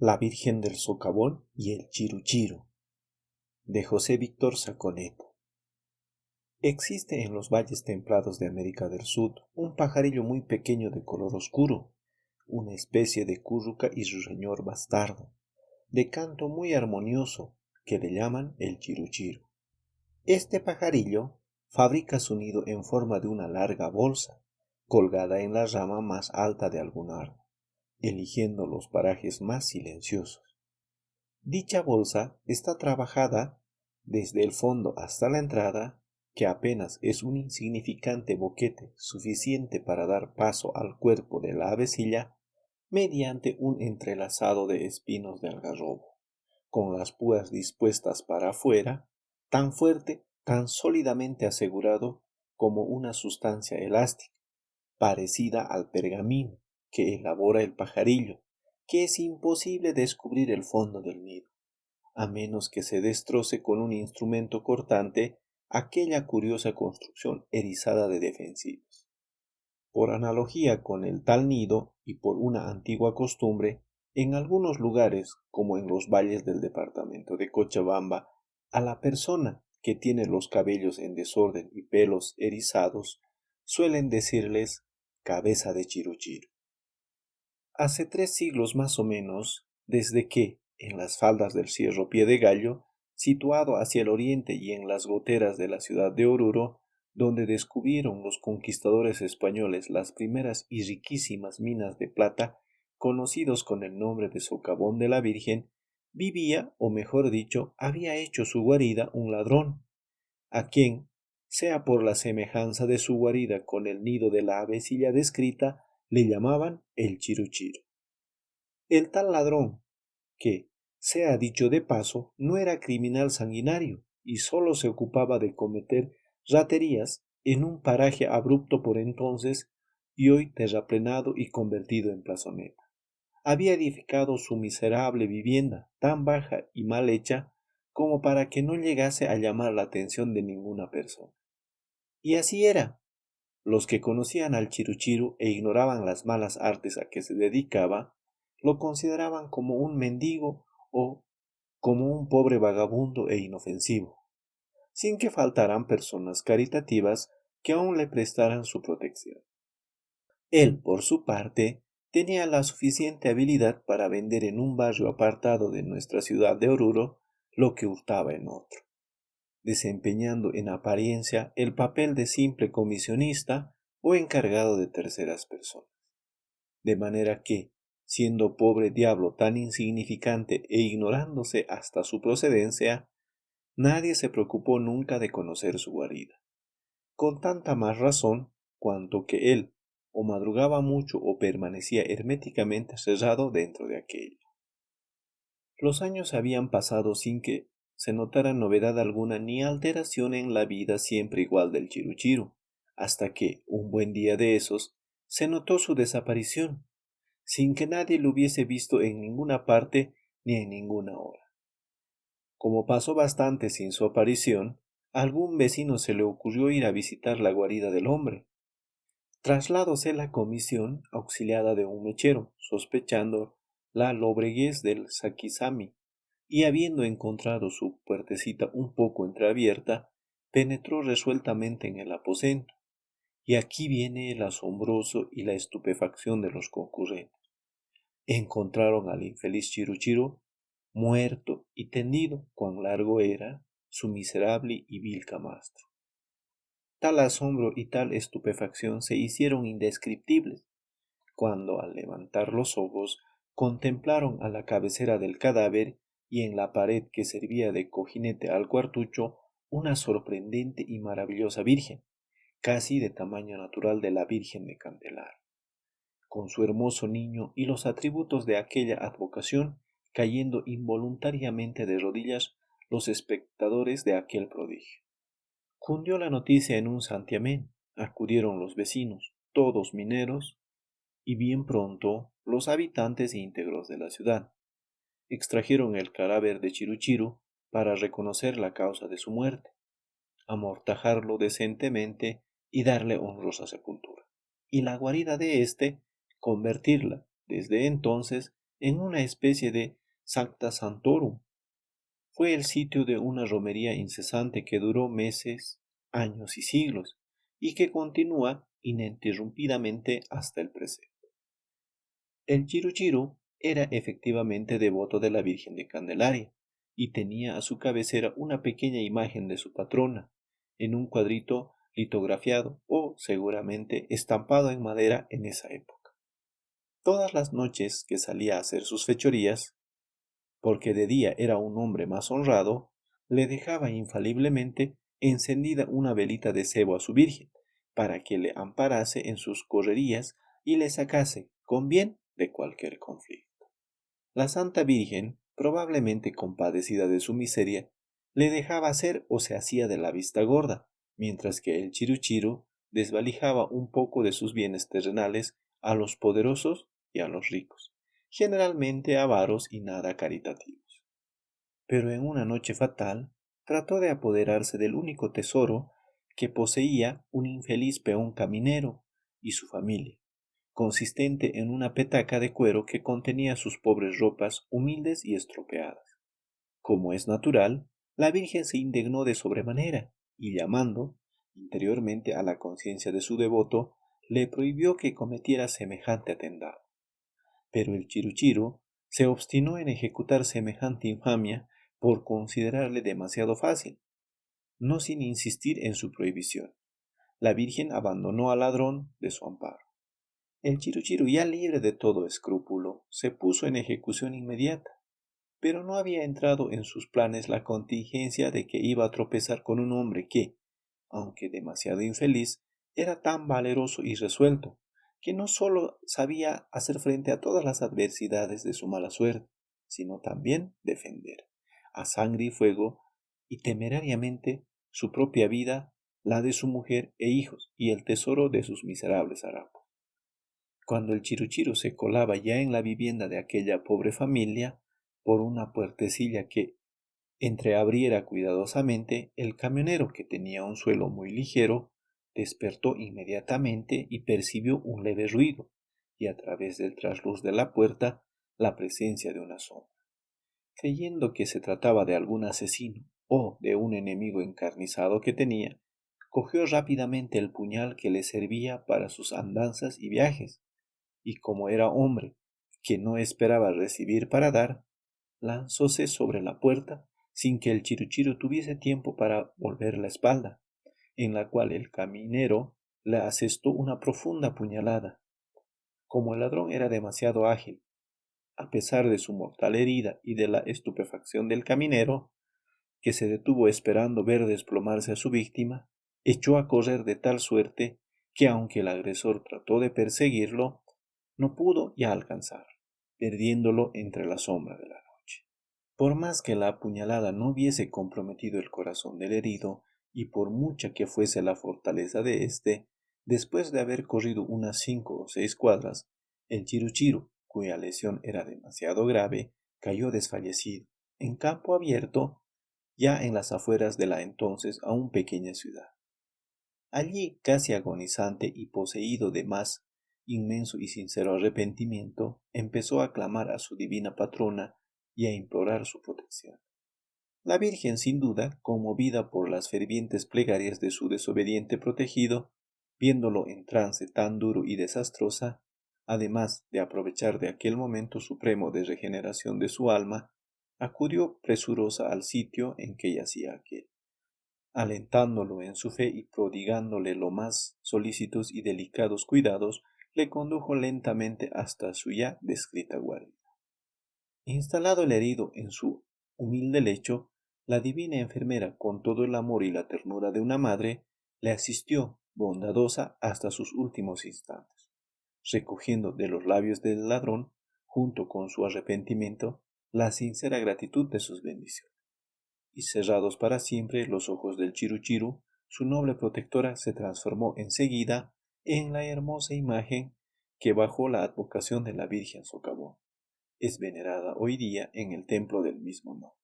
La Virgen del Socavón y el Chiruchiru, de José Víctor Saconeta. Existe en los valles templados de América del Sur un pajarillo muy pequeño de color oscuro, una especie de curruca y ruiseñor bastardo, de canto muy armonioso, que le llaman el chiruchiru. Este pajarillo fabrica su nido en forma de una larga bolsa, colgada en la rama más alta de algún árbol, eligiendo los parajes más silenciosos. Dicha bolsa está trabajada desde el fondo hasta la entrada, que apenas es un insignificante boquete suficiente para dar paso al cuerpo de la avecilla, mediante un entrelazado de espinos de algarrobo, con las púas dispuestas para afuera, tan fuerte, tan sólidamente asegurado como una sustancia elástica, parecida al pergamino que elabora el pajarillo, que es imposible descubrir el fondo del nido, a menos que se destroce con un instrumento cortante aquella curiosa construcción erizada de defensivos. Por analogía con el tal nido y por una antigua costumbre, en algunos lugares, como en los valles del departamento de Cochabamba, a la persona que tiene los cabellos en desorden y pelos erizados, suelen decirles cabeza de chiruchiru. Hace 3 siglos más o menos, desde que, en las faldas del Cerro Pie de Gallo, situado hacia el oriente y en las goteras de la ciudad de Oruro, donde descubrieron los conquistadores españoles las primeras y riquísimas minas de plata, conocidos con el nombre de Socavón de la Virgen, vivía, o mejor dicho, había hecho su guarida un ladrón, a quien, sea por la semejanza de su guarida con el nido de la avecilla descrita, le llamaban el chiruchiru. El tal ladrón, que, sea dicho de paso, no era criminal sanguinario y sólo se ocupaba de cometer raterías en un paraje abrupto por entonces y hoy terraplenado y convertido en plazoleta. Había edificado su miserable vivienda tan baja y mal hecha como para que no llegase a llamar la atención de ninguna persona. Y así era. Los que conocían al chiruchiru e ignoraban las malas artes a que se dedicaba, lo consideraban como un mendigo o como un pobre vagabundo e inofensivo, sin que faltaran personas caritativas que aún le prestaran su protección. Él, por su parte, tenía la suficiente habilidad para vender en un barrio apartado de nuestra ciudad de Oruro lo que hurtaba en otro, desempeñando en apariencia el papel de simple comisionista o encargado de terceras personas. De manera que, siendo pobre diablo tan insignificante e ignorándose hasta su procedencia, nadie se preocupó nunca de conocer su guarida. Con tanta más razón cuanto que él o madrugaba mucho o permanecía herméticamente cerrado dentro de aquello. Los años habían pasado sin que se notara novedad alguna ni alteración en la vida siempre igual del chiruchiru, hasta que, un buen día de esos, se notó su desaparición, sin que nadie lo hubiese visto en ninguna parte ni en ninguna hora. Como pasó bastante sin su aparición, a algún vecino se le ocurrió ir a visitar la guarida del hombre. Trasladóse la comisión auxiliada de un mechero, sospechando la lobreguez del Sakizami, y habiendo encontrado su puertecita un poco entreabierta, penetró resueltamente en el aposento. Y aquí viene el asombroso y la estupefacción de los concurrentes. Encontraron al infeliz Chiruchiru muerto y tendido, cuán largo era su miserable y vil camastro. Tal asombro y tal estupefacción se hicieron indescriptibles, cuando al levantar los ojos contemplaron a la cabecera del cadáver y en la pared que servía de cojinete al cuartucho una sorprendente y maravillosa Virgen, casi de tamaño natural de la Virgen de Candelar, con su hermoso niño y los atributos de aquella advocación, cayendo involuntariamente de rodillas los espectadores de aquel prodigio. Cundió la noticia en un santiamén, acudieron los vecinos, todos mineros, y bien pronto los habitantes íntegros de la ciudad. Extrajeron el cadáver de Chiruchiru para reconocer la causa de su muerte, amortajarlo decentemente y darle honrosa sepultura. Y la guarida de éste, convertirla, desde entonces, en una especie de Sancta Santorum. Fue el sitio de una romería incesante que duró meses, años y siglos, y que continúa ininterrumpidamente hasta el presente. El Chiru era efectivamente devoto de la Virgen de Candelaria, y tenía a su cabecera una pequeña imagen de su patrona, en un cuadrito litografiado o seguramente estampado en madera en esa época. Todas las noches que salía a hacer sus fechorías, porque de día era un hombre más honrado, le dejaba infaliblemente encendida una velita de cebo a su Virgen, para que le amparase en sus correrías y le sacase con bien de cualquier conflicto. La Santa Virgen, probablemente compadecida de su miseria, le dejaba hacer o se hacía de la vista gorda, mientras que el Chiru desvalijaba un poco de sus bienes terrenales a los poderosos y a los ricos, generalmente avaros y nada caritativos. Pero en una noche fatal trató de apoderarse del único tesoro que poseía un infeliz peón caminero y su familia, consistente en una petaca de cuero que contenía sus pobres ropas humildes y estropeadas. Como es natural, la Virgen se indignó de sobremanera y llamando interiormente a la conciencia de su devoto, le prohibió que cometiera semejante atentado. Pero el Chiru se obstinó en ejecutar semejante infamia por considerarle demasiado fácil, no sin insistir en su prohibición. La Virgen abandonó al ladrón de su amparo. El Chiru, ya libre de todo escrúpulo, se puso en ejecución inmediata, pero no había entrado en sus planes la contingencia de que iba a tropezar con un hombre que, aunque demasiado infeliz, era tan valeroso y resuelto, que no sólo sabía hacer frente a todas las adversidades de su mala suerte, sino también defender, a sangre y fuego, y temerariamente, su propia vida, la de su mujer e hijos, y el tesoro de sus miserables harapos. Cuando el Chiru se colaba ya en la vivienda de aquella pobre familia, por una puertecilla que entreabriera cuidadosamente, el camionero, que tenía un suelo muy ligero, despertó inmediatamente y percibió un leve ruido, y a través del trasluz de la puerta la presencia de una sombra. Creyendo que se trataba de algún asesino o de un enemigo encarnizado que tenía, cogió rápidamente el puñal que le servía para sus andanzas y viajes, y como era hombre que no esperaba recibir para dar, lanzóse sobre la puerta sin que el Chiru tuviese tiempo para volver la espalda, en la cual el caminero le asestó una profunda puñalada. Como el ladrón era demasiado ágil, a pesar de su mortal herida y de la estupefacción del caminero, que se detuvo esperando ver desplomarse a su víctima, echó a correr de tal suerte que aunque el agresor trató de perseguirlo, no pudo ya alcanzar, perdiéndolo entre la sombra de la noche. Por más que la apuñalada no hubiese comprometido el corazón del herido, y por mucha que fuese la fortaleza de éste, después de haber corrido unas 5 o 6 cuadras, el Chiru, cuya lesión era demasiado grave, cayó desfallecido, en campo abierto, ya en las afueras de la entonces aún pequeña ciudad. Allí, casi agonizante y poseído de más inmenso y sincero arrepentimiento, empezó a clamar a su divina patrona y a implorar su protección. La Virgen, sin duda, conmovida por las fervientes plegarias de su desobediente protegido, viéndolo en trance tan duro y desastrosa, además de aprovechar de aquel momento supremo de regeneración de su alma, acudió presurosa al sitio en que yacía aquel. Alentándolo en su fe y prodigándole los más solícitos y delicados cuidados, le condujo lentamente hasta su ya descrita guarida. Instalado el herido en su humilde lecho, la divina enfermera, con todo el amor y la ternura de una madre, le asistió bondadosa hasta sus últimos instantes, recogiendo de los labios del ladrón, junto con su arrepentimiento, la sincera gratitud de sus bendiciones. Y cerrados para siempre los ojos del Chiru, su noble protectora se transformó enseguida en la hermosa imagen que bajo la advocación de la Virgen Socavón es venerada hoy día en el templo del mismo nombre.